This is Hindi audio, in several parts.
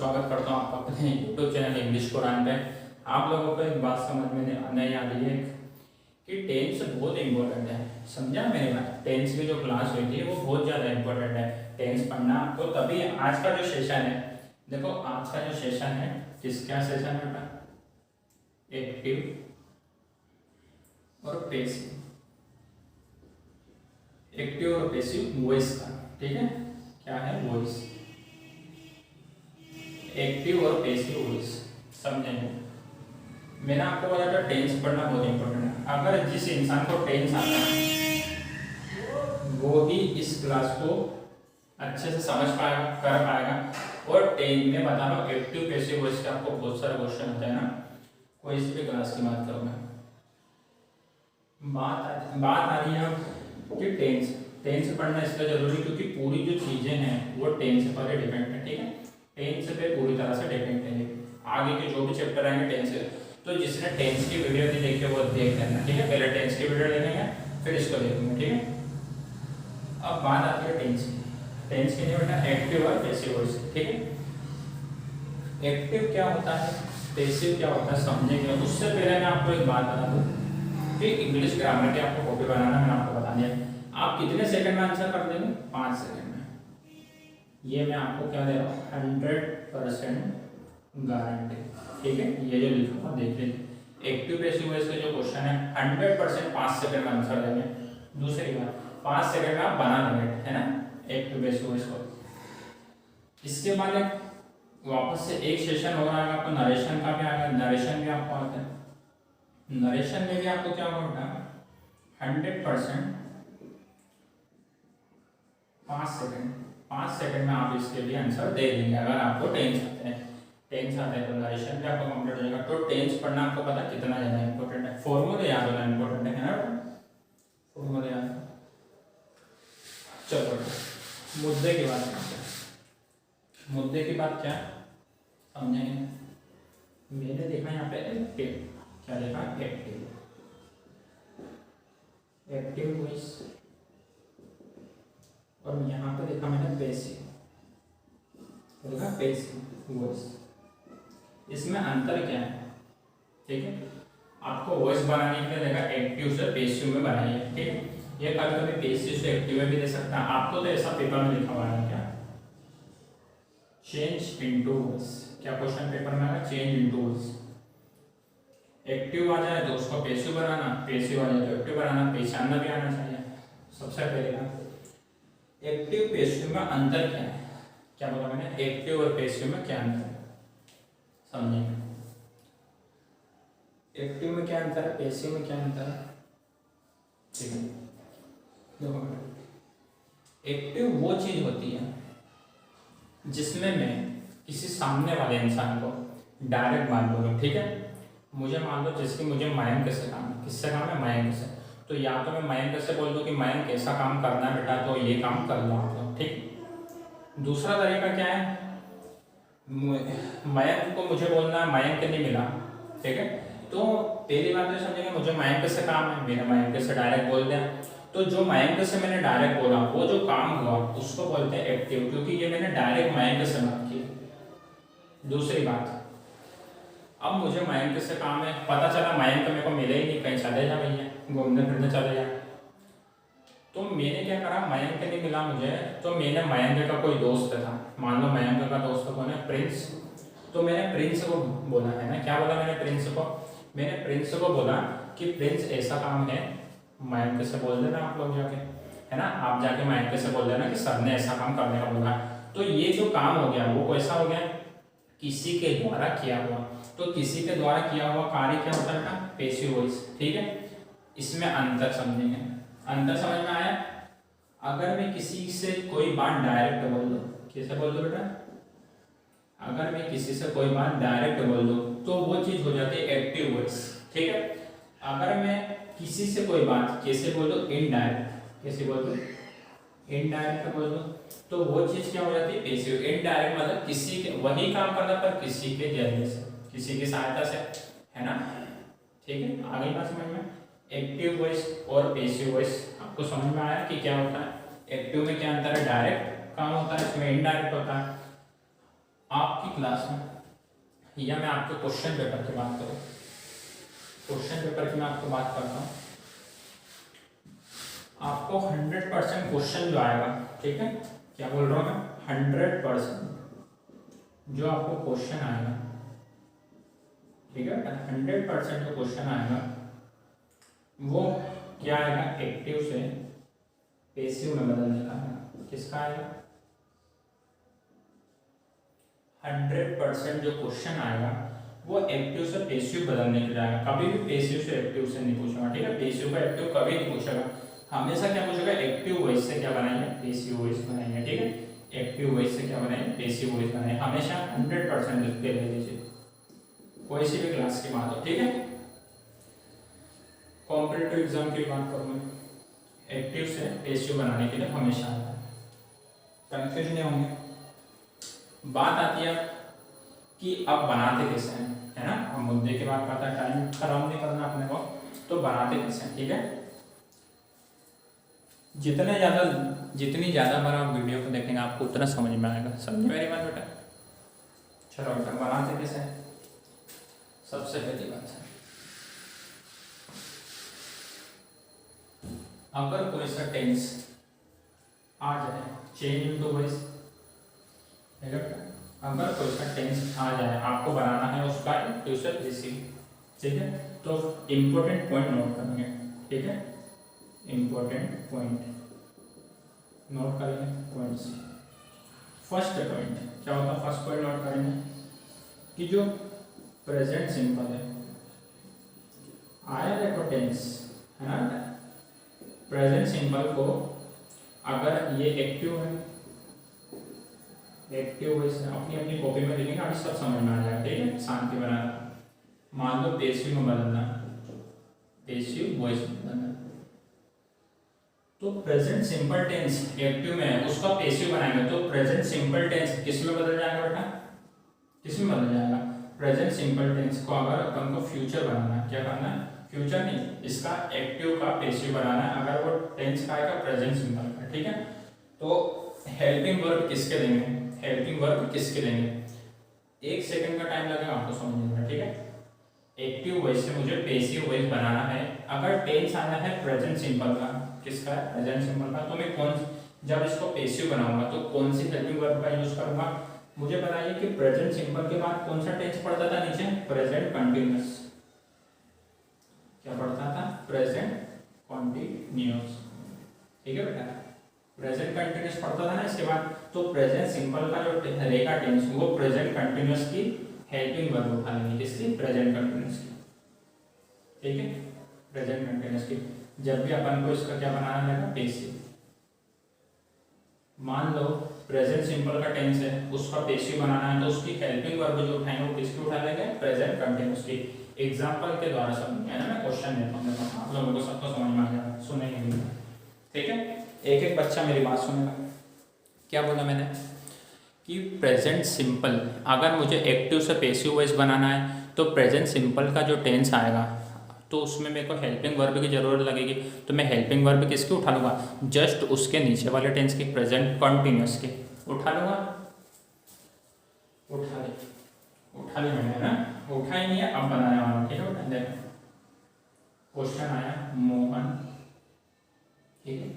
स्वागत करता हूँ आपका अपने यूट्यूब चैनल इंग्लिश कुरान पे। आप लोगों को एक बात समझ में नहीं आ रही है कि टेंस बहुत इंपॉर्टेंट है। समझा मेरी बात? टेंस की जो क्लास हुई थी वो बहुत ज़्यादा इंपॉर्टेंट है। टेंस पढ़ना तो तभी आज का जो सेशन है, देखो आज का जो सेशन है किसका सेशन है बेटा? एक्टिव और पैसिव, एक्टिव और पैसिव वॉइस का। ठीक है, क्या है? वॉइस, एक्टिव और पैसिव वॉइस। समझेंगे? मैंने आपको बोला था टेंस पढ़ना बहुत इंपॉर्टेंट है। अगर जिस इंसान को टेंस आता है वो ही इस क्लास को अच्छे से समझ पाएगा, कर पाएगा। और टेंस में बता रहा हूँ एक्टिव पैसिव वॉइस के आपको बहुत सारे क्वेश्चन होते हैं ना, कोई इस पे क्लास की बात करूँगा। बात आ रही है कि टेंस पढ़ना इसलिए जरूरी क्योंकि पूरी जो चीज़ें हैं वो टेंस पर ही डिपेंड है। ठीक है, टेंस पे पूरी तरह से डिपेंड है। आगे के जो भी चैप्टर आएंगे टेंस से, तो जिसने टेंस की वीडियो नहीं देखी वो देख लेना। ठीक है, पहले टेंस की वीडियो देखेंगे फिर इसको देखेंगे। ठीक है, अब बात आती है टेंस की। टेंस की नहीं बेटा, एक्टिव और पैसिव वॉइस। ठीक है, एक्टिव क्या होता है, पैसिव क्या होता है समझेंगे। उससे पहले मैं आपको एक बात बता दूँ कि इंग्लिश ग्रामर की आपको कॉपी बनाना मैंने आपको बता दिया। आप कितने सेकंड में आंसर कर देंगे? 5 सेकंड में। ये मैं आपको क्या दे रहा हूँ? 100% गारंटी। ठीक है, ये जो लिखा हुआ देख लीजिए। एक्टिव पैसिव वॉइस का जो क्वेश्चन है 100% 5 सेकंड में आंसर देंगे। दूसरी बात, 5 सेकंड में आप बना देंगे, है ना, एक्टिव पैसिव वॉइस को। इसके बाद एक वापस से एक सेशन हो रहा है आपको नरेशन का भी आएगा। नरेशन भी आपको आता है। नरेशन में भी आपको क्या होगा? 100% 5 सेकंड में आप इसके लिए आंसर दे देंगे अगर आपको टेंस आते हैं। टेंस आते हैं तो नरेशन भी आपको कंप्लीट हो जाएगा। तो टेंस पढ़ना आपको पता कितना ज़्यादा इंपॉर्टेंट है। फॉर्मूले याद होना इंपॉर्टेंट है ना, फॉर्मूले याद। चलो मुद्दे की बात करते हैं। मुद्दे की बात क्या समझेंगे? मैंने देखा यहाँ पे एक्टिव, क्या देखा? Active, active voice. और यहाँ पे देखा मैंने पैसिव, देखा पैसिव वॉइस। इसमें अंतर क्या है? ठीक है, आपको वॉइस बनाने के लिए देखा एक्टिव से पैसिव में बनाइए। ठीक है, ये कभी कभी पैसिव से एक्टिव में भी दे सकता है। आपको तो ऐसा पेपर में लिखा हुआ है क्या? Change into voice. क्या क्वेश्चन पेपर में आएगा? Change into voice. एक्टिव आ जाए तो उसको पैसिव बनाना, पैसिव आ जाए तो एक्टिव बनाना, पहचानना भी आना चाहिए। सबसे पहले बात, एक्टिव पैसिव में अंतर क्या है? क्या बोला मैंने? एक्टिव और पैसिव में क्या अंतर है समझेंगे। एक्टिव में क्या अंतर है, पैसिव में क्या अंतर है? ठीक है, देखो एक्टिव वो चीज होती है जिसमें मैं किसी सामने वाले इंसान को डायरेक्ट मान लूँ। ठीक है, मुझे मान लो जिसकी मुझे मयंक से काम है। किससे काम है? मयंक से। तो या तो मैं मयंक से बोल दूँ कि मयंक ऐसा काम करना है बेटा, तो ये काम कर लो आप लोग। ठीक, दूसरा तरीका क्या है? मयंक को मुझे बोलना है मयंक नहीं मिला। ठीक है, तो पहली बात तो समझेंगे मुझे मयंक से काम है, मैंने मयंक से डायरेक्ट बोल दिया। तो जो मयंक से मैंने डायरेक्ट बोला वो जो काम हुआ उसको बोलते हैं एक्टिव, क्योंकि ये मैंने डायरेक्ट मयंक से बात की। दूसरी बात, अब मुझे मयंक से काम है, पता चला मयंक मेरे को मिले ही नहीं, कहीं चले जा भैया, घूमने फिरने चले जा। तो मैंने क्या करा? मयंक नहीं मिला मुझे, तो मैंने मयंक का कोई दोस्त था, मान लो मयंक का दोस्त कौन है? प्रिंस। तो मैंने प्रिंस को बोला, है ना, क्या बोला मैंने? प्रिंस को। मैंने प्रिंस को बोला कि प्रिंस ऐसा काम है, मयंक से बोल देना आप लोग जाके, है ना, आप जाके मयंक से बोल देना कि सर ने ऐसा काम करने का बोला। तो ये जो काम हो गया वो कैसा हो गया? किसी के द्वारा किया हुआ। तो किसी के द्वारा किया हुआ कार्य क्या होता है? Passive voice. ठीक है, इसमें अंतर समझेंगे। अंतर समझ में आया? अगर मैं किसी से कोई बात डायरेक्ट बोल दूं, कैसे बोल दूं बेटा? अगर मैं किसी से कोई बात डायरेक्ट बोल दूं तो वो चीज हो जाती है एक्टिव वॉइस। ठीक है, अगर मैं किसी से कोई बात कैसे बोल दूं? इनडायरेक्ट। कैसे बोल दूं? इनडायरेक्ट बोल दूं तो वो चीज क्या हो जाती है? पैसिव। इनडायरेक्ट मतलब किसी के वही काम करना पर किसी के जरिए से, किसी की सहायता से, है ना। ठीक है, आगे बात समझ में। एक्टिव वॉइस और पैसिव वॉइस आपको समझ में आया कि क्या होता है? एक्टिव में क्या अंतर है? डायरेक्ट काम होता है, इसमें इनडायरेक्ट होता है। आपकी क्लास में, या मैं आपके क्वेश्चन पेपर की बात करूँ, क्वेश्चन पेपर की मैं आपको बात करता हूँ, आपको 100% क्वेश्चन जो आएगा, ठीक है, क्या बोल रहा हूँ मैं, 100% जो आपको क्वेश्चन आएगा, ठीक है, 100% जो क्वेश्चन आएगा वो क्या आएगा, एक्टिव से पेसिव में बदलने का है। किसका आएगा, 100% जो क्वेश्चन आएगा वो एक्टिव से पेसिव बदलने के जाएगा। कभी भी पेसिव से एक्टिव से नहीं पूछेगा, ठीक है, पेसिव का एक्टिव कभी नहीं पूछेगा, हमेशा क्या पूछेगा, एक्टिव वॉइस से क्या बनाएंगे, पेसिव वॉइस बनाएंगे, ठीक है, एक्टिव वॉइस से क्या बनाएंगे, पेसिव वॉइस बनाएंगे, हमेशा 100% लिख के ले लीजिए, कोई सी भी क्लास की बात हो, ठीक है। कॉम्पिटिटिव एग्जाम की बात करूँ मैं, एक्टिव से पेसिव बनाने के लिए हमेशा आता है, कंफ्यूज नहीं होंगे। बात आती है कि अब बनाते कैसे हैं, है ना, हम मुद्दे की बात करते हैं, टाइम खराब नहीं करना अपने को, तो बनाते कैसे हैं, ठीक है। जितनी ज़्यादा बार आप वीडियो को देखेंगे आपको उतना समझ में आएगा, समझ मेरी बात बेटा। चलो बेटा, बनाते कैसे हैं, सबसे पहली बात है, अगर कोई सा टेंस आ जाए, चेंज इनटू वॉइस, अगर कोई सा टेंस आ जाए, आपको बनाना है उसका एक्टिव से पेसिव, ठीक है, तो इम्पोर्टेंट पॉइंट नोट करेंगे, ठीक है, इम्पोर्टेंट पॉइंट नोट करेंगे, पॉइंट्स। फर्स्ट पॉइंट क्या होता है, फर्स्ट पॉइंट नोट करेंगे कि जो प्रेजेंट सिंपल है, आया देखो टेंस, है ना, प्रेजेंट सिंपल को अगर ये एक्टिव है, एक्टिव वॉइस अपनी अपनी कॉपी में लिखेंगे, अभी सब समझ में आ जाएगा, ठीक है, शांति बनाना। मान लो पेसिव में बदलना, पेसिव वॉइस में बदलना, तो प्रेजेंट सिंपल टेंस एक्टिव में है, उसका पेसिव बनाएंगे, तो प्रेजेंट सिंपल टेंस किस में बदल जाएगा बेटा, किस में बदल जाएगा, प्रेजेंट सिंपल टेंस को अगर अपन को फ्यूचर बनाना है, क्या करना है, फ्यूचर नहीं, इसका एक्टिव का पेसिव बनाना है, अगर वो टेंस का आएगा प्रेजेंट सिंपल का, ठीक है। तो हेल्पिंग वर्ब किसके देंगे, हेल्पिंग वर्ब किसके देंगे, 1 सेकंड का टाइम लगेगा आपको समझने में, ठीक है। एक्टिव वॉइस से मुझे पेसिव वॉइस बनाना है, अगर टेंस आना है प्रेजेंट सिंपल का, किसका है, प्रेजेंट सिंपल का, तो मैं जब इसको पेसिव बनाऊंगा तो कौन सी हेल्पिंग वर्ब का यूज करूंगा, मुझे बताइए कि प्रेजेंट सिंपल के बाद कौन सा टेंस पड़ता था नीचे, प्रेजेंट कंटिन्यूअस, क्या पड़ता था, प्रेजेंट कंटिन्यूअस, ठीक है बेटा, प्रेजेंट कंटिन्यूअस पड़ता था ना इसके बाद, तो प्रेजेंट सिंपल का जो रहेगा टेंस वो प्रेजेंट कंटिन्यूअस की हेल्पिंग वर्ब उठा लेंगे, किसकी, प्रेजेंट कंटिन्यूअस की, ठीक है, प्रेजेंट कंटिन्यूअस की। जब भी अपन को इसका क्या बनाना है, पेसिव, मान लो प्रेजेंट सिंपल का टेंस है, उसका पेसिव बनाना है, तो उसकी हेल्पिंग वर्ब जो उठाएंगे वो किसकी उठा लेंगे, प्रेजेंट कंटिन्यूअस की। एग्जांपल के द्वारा समझ है ना, मैं क्वेश्चन देता हूँ, आप लोगों को सबको समझ में आ जाएगा, सुनेंगे, ठीक है, एक एक बच्चा मेरी बात सुनेगा। क्या बोला मैंने कि प्रेजेंट सिंपल, अगर मुझे एक्टिव से पेसिव वॉइस बनाना है तो प्रेजेंट सिंपल का जो टेंस आएगा तो उसमें मेरे को हेल्पिंग वर्ब की ज़रूरत लगेगी, तो मैं हेल्पिंग वर्ब किसकी उठा लूँगा, जस्ट उसके नीचे वाले टेंस की, प्रेजेंट कंटिन्यूअस की उठा लूँगा, उठा ली मैंने ना, उठा ही नहीं है, अब बनाने वाला हूँ, ठीक है। देखो क्वेश्चन आया, मोहन, ठीक है,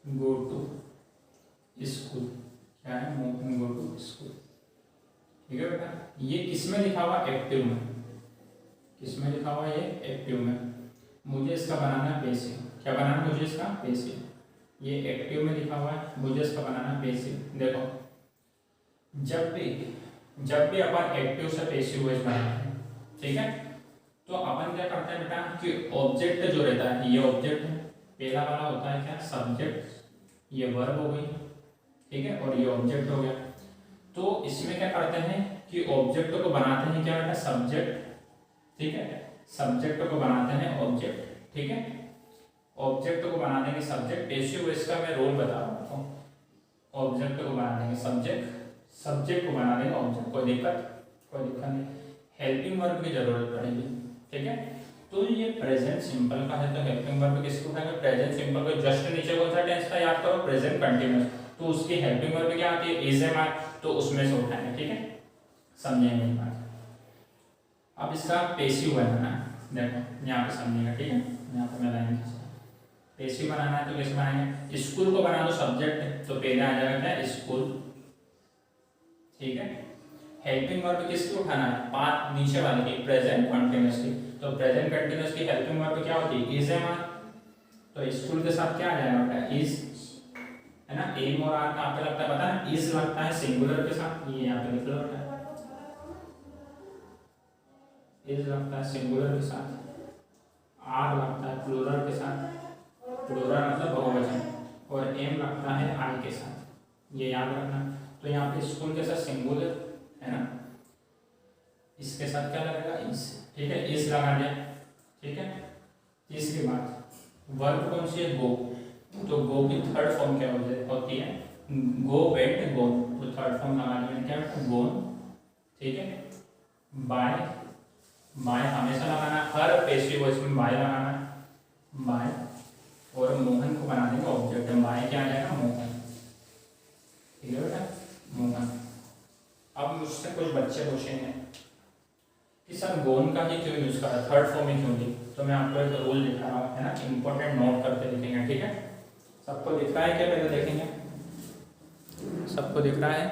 गो टू स्कूल, क्या है, मोहन गो टू स्कूल, ठीक है बेटा, ये किसमें लिखा हुआ, एक्टिव में, किसमें लिखा हुआ, ये एक्टिव में, मुझे इसका बनाना है पेसिव, क्या बनाना है मुझे इसका, पेसिव, ये एक्टिव में लिखा हुआ है, मुझे इसका बनाना है पेसिव। देखो जब भी अपन एक्टिव से पेसिव वॉइस बनाते हैं, ठीक है, तो अपन क्या करते हैं बेटा कि ऑब्जेक्ट जो रहता है, ये ऑब्जेक्ट है, पहला वाला होता है क्या, सब्जेक्ट, ये वर्ब हो गई, ठीक है, और ये ऑब्जेक्ट हो गया। तो इसमें क्या करते हैं कि ऑब्जेक्ट को बनाते हैं क्या बेटा, सब्जेक्ट, ठीक है, सब्जेक्ट को बनाते हैं ऑब्जेक्ट, ठीक है, ऑब्जेक्ट को बना देंगे सब्जेक्ट, पेसिव वॉइस का मैं रोल बता रहा हूँ, ऑब्जेक्ट को बना देंगे सब्जेक्ट, सब्जेक्ट को बना देंगे ऑब्जेक्ट, कोई दिक्कत नहीं, हेल्पिंग वर्ब की जरूरत पड़ेगी, ठीक है। तो ये प्रेजेंट सिंपल का है, तो हेल्पिंग वर्ब किसको उठाएंगे, प्रेजेंट सिंपल को जस्ट नीचे कौन सा टेंस था, याद करो, प्रेजेंट कंटिन्यूअस, तो उसकी हेल्पिंग वर्ब क्या आती है, इज एम आर, तो उसमें से उठाएंगे, ठीक है, समझिए मेरी बात। अब इसका पेसिव बनाना है, देखो यहाँ पे समझिएगा, ठीक है, यहाँ पे मैं लाइन खींचता हूँ। पेसिव बनाना है तो कैसे बनाएंगे, स्कूल को बना दो सब्जेक्ट है, तो पहले आ जाएगा क्या, स्कूल, ठीक है। हेल्पिंग वर्ब किसकी उठाना है, पांच नीचे वाले की, प्रेजेंट कंटिन्यूअस की, तो प्रेजेंट कंटिन्यूअस की हेल्पिंग वर्ब क्या होती है, इज एम आर, तो स्कूल के साथ क्या आ जाएगा, इज, है ना। एम और आर का आपको लगता है पता है, इज लगता है सिंगुलर के साथ, ये यहाँ पे लिख लो बेटा, इज लगता है सिंगुलर के साथ, आर लगता है प्लूरल के साथ, प्लूरल मतलब बहुवचन, और एम लगता है आई के साथ, ये याद रखना। तो यहाँ पे स्कूल के साथ सिंगुलर है ना, इसके साथ क्या लगेगा, इज, ठीक है, इज लगा दिया, ठीक है। तीसरी बात, वर्ब कौन सी है, गो, तो गो की थर्ड फॉर्म क्या होती है, गो वेंट गोन, तो थर्ड फॉर्म लगा देंगे क्या, गोन, ठीक है। बाय, बाय हमेशा लगाना, हर पेसिव वॉइस में बाय लगाना है, बाय, और मोहन को बना देंगे ऑब्जेक्ट, बाय क्या आ जाएगा, मोहन, ठीक है बेटा, मोहन। अब मुझसे कुछ बच्चे पूछेंगे कि सर गोन का ही क्यों यूज करा, थर्ड फॉर्म ही क्यों दी, तो मैं आपको एक रूल दिखा रहा हूँ, है ना, इंपॉर्टेंट नोट करके लिखेंगे, ठीक है। सबको दिख रहा है क्या, पहले देखेंगे, सबको दिख रहा है,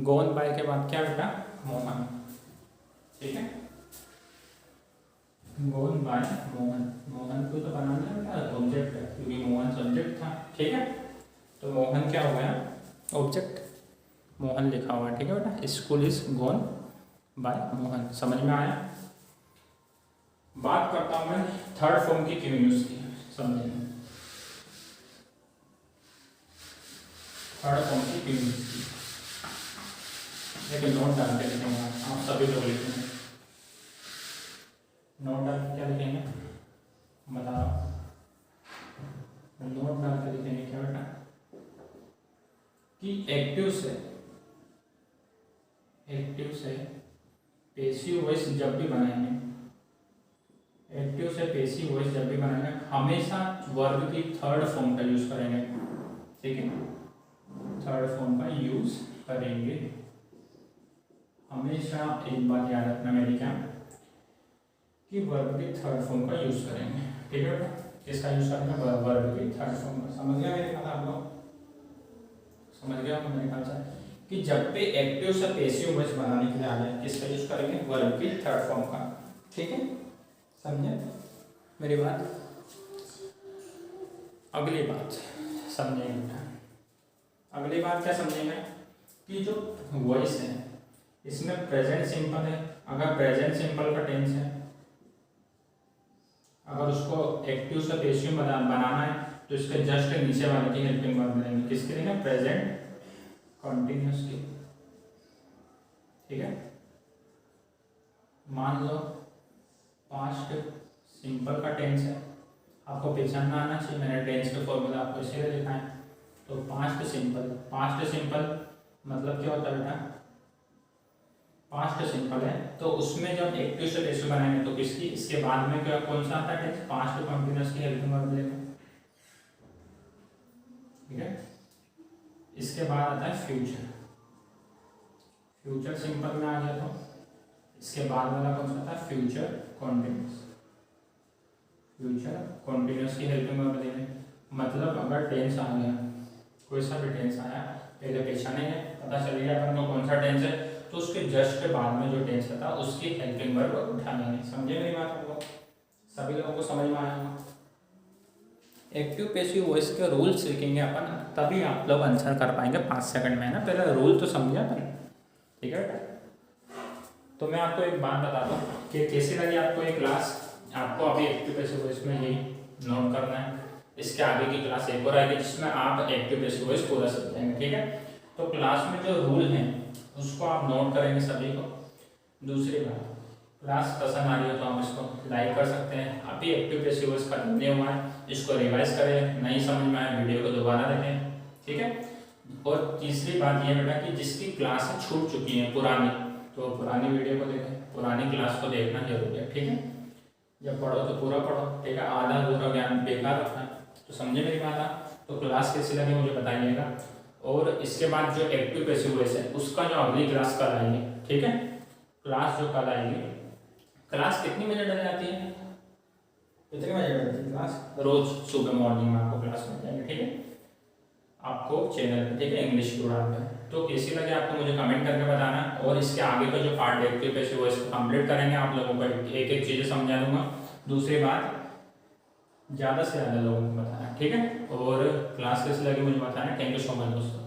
गोन बाय के बाद क्या बेटा, मोहन, ठीक है, गोन बाय मोहन, मोहन को तो बनाना है बेटा ऑब्जेक्ट है, क्योंकि मोहन सब्जेक्ट था, ठीक है, तो मोहन क्या हो गया, ऑब्जेक्ट, मोहन लिखा हुआ है, ठीक है बेटा। School is gone by Mohan, समझ में आया। बात करता हूं मैं थर्ड फॉर्म की क्यों यूज की, समझेंगे थर्ड फॉर्म की क्यों यूज की, लेकिन नोट डाल के लिखेंगे, आप सभी लोग लिखेंगे, नोट डाल के क्या लिखेंगे बताओ, नोट डाल के लिखेंगे क्या बेटा, कि एक्टिव से पेसिव वॉइस जब भी बनाएंगे, एक्टिव से पेसिव वॉइस जब भी बनाएंगे हमेशा वर्ब की थर्ड फॉर्म का यूज करेंगे, ठीक है, थर्ड फॉर्म का यूज करेंगे हमेशा। एक बात याद रखना मेरी, क्या कि वर्ब की थर्ड फॉर्म का यूज करेंगे, ठीक है बेटा, किसका यूज करेंगे, वर्ब की थर्ड फॉर्म का, समझ गया मेरे ख्याल, आप लोग समझ गया मेरे ख्याल से, कि जब भी एक्टिव से पेसिव वॉइस बनाने के लिए आ जाए किसका यूज करेंगे, वर्ब की थर्ड फॉर्म का, ठीक है, समझे मेरी बात। अगली बात समझेंगे, अगली बात क्या समझेंगे, कि जो वॉइस है इसमें प्रेजेंट सिंपल है, अगर प्रेजेंट सिंपल का टेंस है, अगर उसको एक्टिव से पेसिव बनाना है तो इसके जस्ट नीचे वाले की हेल्पिंग वर्ब लेंगे, किसके लिए, प्रेजेंट कंटिन्यूअस की, ठीक है। मान लो पास्ट सिंपल का टेंस है, आपको पहचानना आना चाहिए, मैंने टेंस के फॉर्मूला आपको इसीलिए लिखा है, तो पास्ट सिंपल मतलब क्या होता है बेटा, पास्ट सिंपल है तो उसमें जब एक्टिव से पेसिव बनाएंगे तो किसकी, इसके बाद में क्या कौन सा आता है टेंस, पास्ट कंटिन्यूअस की हेल्पिंग वर्ब लेंगे, ठीक है। इसके बाद आता है फ्यूचर सिंपल में आ गया, तो इसके बाद वाला कौन सा था, फ्यूचर कॉन्टिन्यूअस की हेल्पिंग वर्ब लेंगे, मतलब अगर टेंस आ गया, कोई सा भी टेंस आया, पहले पहचानेंगे, पता चल गया अपन को कौन सा टेंस है, तो उसके जस्ट के बाद में जो टेंस था उसकी हेल्पिंग वर्ब उठा लेंगे, समझे मेरी बात, आपको सभी लोगों को समझ में आया होगा। एक्टिव पेसिव वॉइस के रूल सीखेंगे अपन, तभी आप लोग आंसर कर पाएंगे 5 सेकंड में, ना पहले रूल तो समझे अपन, ठीक है बेटा। तो मैं आपको एक बात बताता हूँ कि कैसी लगी आपको ये क्लास, आपको अभी एक्टिव पेसिव वॉइस में यही नोट करना है, इसके आगे की क्लास एक और आएगी जिसमें आप एक्टिव पेसिव वॉइस पूरा सीख जाएंगे, ठीक है। तो क्लास में जो रूल हैं उसको आप नोट करेंगे सभी को। दूसरी बात, क्लास पसंद आ रही हो तो आप इसको लाइक कर सकते हैं, अभी एक्टिव पेसिव वॉइस खत्म नहीं हुआ है, इसको रिवाइज करें, नहीं समझ में आए वीडियो को दोबारा देखें, ठीक है। और तीसरी बात यह बेटा कि जिसकी क्लासें छूट चुकी हैं पुरानी, तो पुरानी वीडियो को देखें, पुरानी क्लास को देखना जरूरी है, ठीक है। जब पढ़ो तो पूरा पढ़ो, ठीक है, आधा पूरा ज्ञान बेकार रखना है, तो समझे मेरी बात। तो क्लास कैसी लगी मुझे बताइएगा, और इसके बाद जो एक्टिव पैसिव वॉइस है उसका जो अगली क्लास कल आएगी, ठीक है। क्लास जो कल आएगी, क्लास कितनी बजे डल जाती है, कितने बजे डलती है क्लास, रोज सुबह मॉर्निंग में आपको क्लास मिल जाएगी, ठीक है, आपको चैनल पे, ठीक है, इंग्लिश प्रोग्राम पे। तो कैसी लगे आपको मुझे कमेंट करके बताना, और इसके आगे का जो पार्ट एक्टिव पैसिव वॉइस को कंप्लीट करेंगे, आप लोगों को एक एक चीज़ें समझा दूंगा। दूसरी बात, ज़्यादा से ज़्यादा लोगों को बताना, ठीक है, और क्लास कैसी लगी मुझे बताना। थैंक यू सो मच दोस्तों।